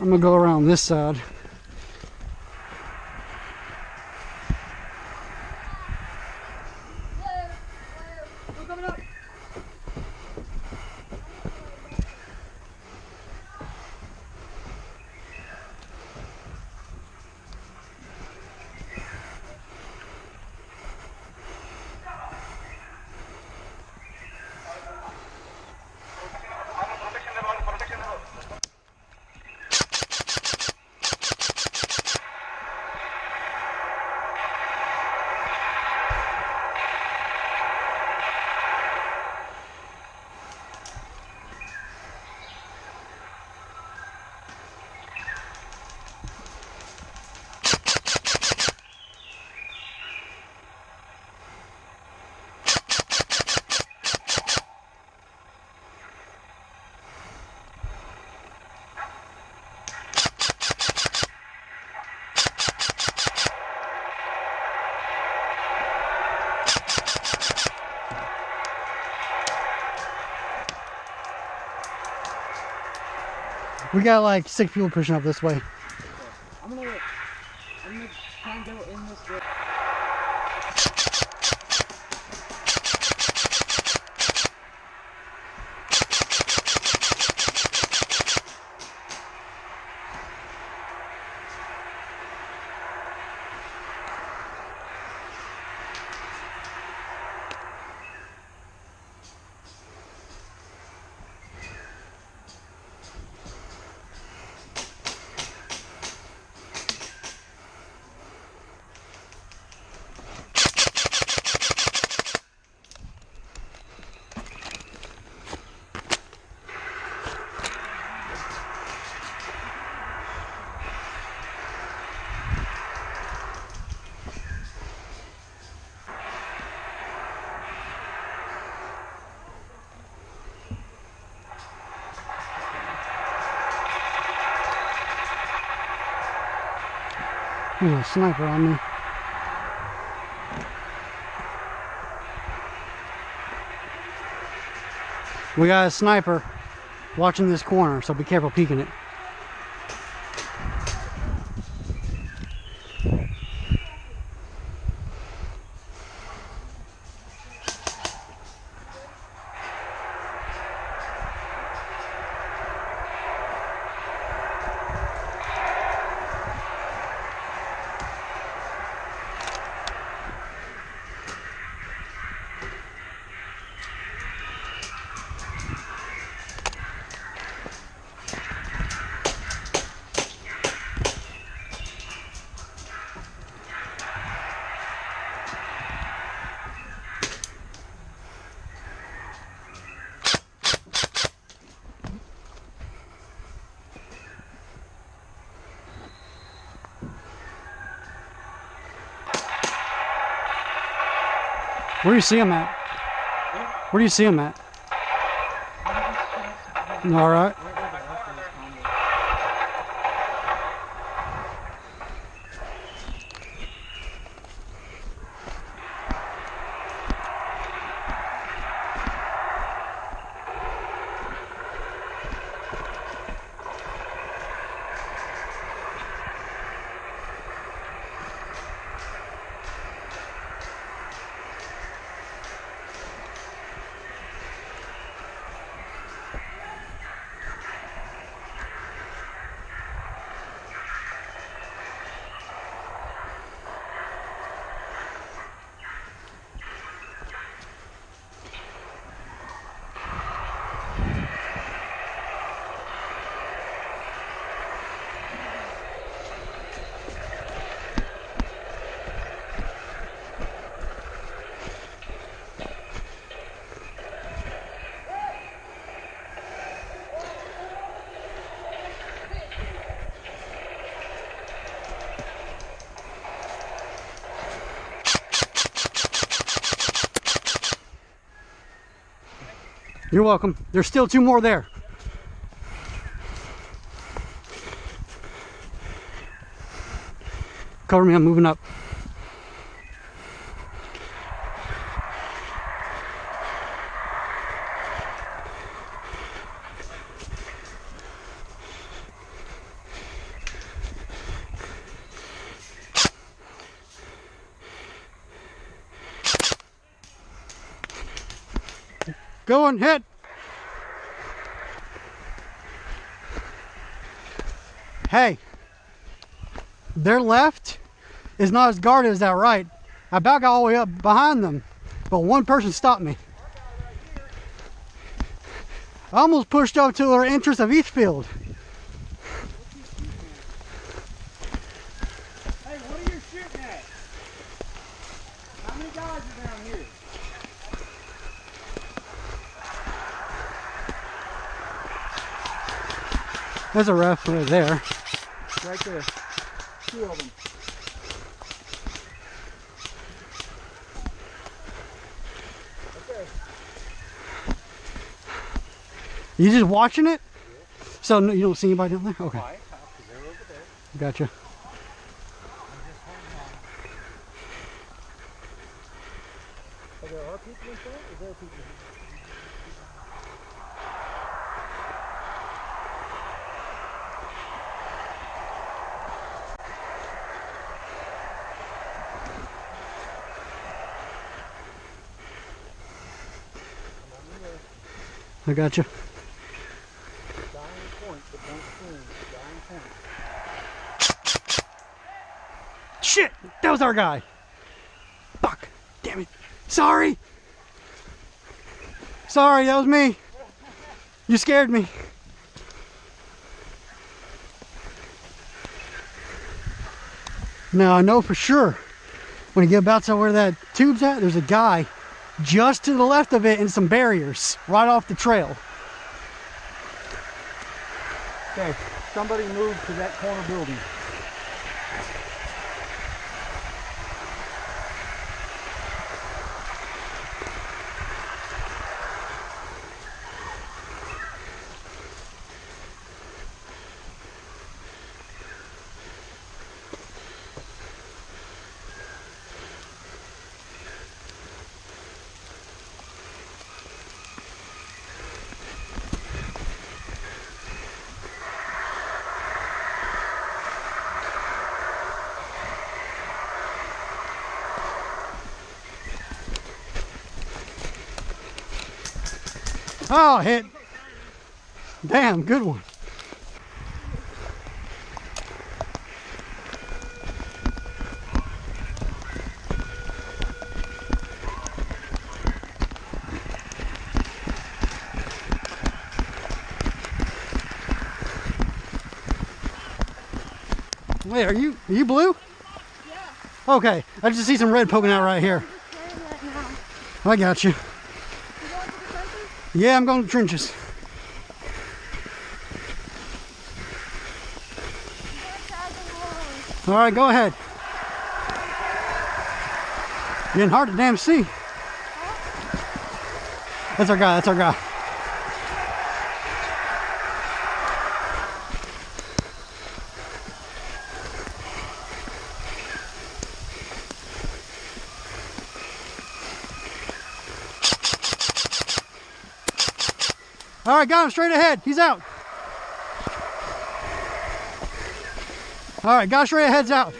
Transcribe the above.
I'm gonna go around this side. We got like 6 people pushing up this way. I'm gonna try and go in this way. There's a sniper on me. We got a sniper watching this corner, so be careful peeking it. Where do you see him at? Where do you see him at? All right. You're welcome. There's still 2 more there. Cover me, I'm moving up. Going, hit. Hey, their left is not as guarded as that right. I about got all the way up behind them, but one person stopped me. I almost pushed up to their entrance of Eastfield. Hey, what are you shooting at? How many guys are down here? There's a ref right there. Right there. 2 of them. Okay. You just watching it? So no, you don't see anybody down there? Okay. Quiet, because they're over there. Gotcha. Are there our people in front? Or their people? I gotcha. Dying point, but don't swing. Dying point. Shit! That was our guy. Fuck. Damn it. Sorry. Sorry, that was me. You scared me. Now I know for sure when you get about to where that tube's at, there's a guy just to the left of it and some barriers right off the trail. Okay, somebody move to that corner building. Oh, hit. Damn, good one. Wait, are you blue? Yeah. Okay, I just see some red poking out right here. I'm just wearing that now. I got you. You going to the trenches? Yeah, I'm going to the trenches. I'm going to tag along. All right, go ahead. Getting hard to damn see. That's our guy, that's our guy. All right, got him straight ahead. He's out. All right, got straight ahead's out.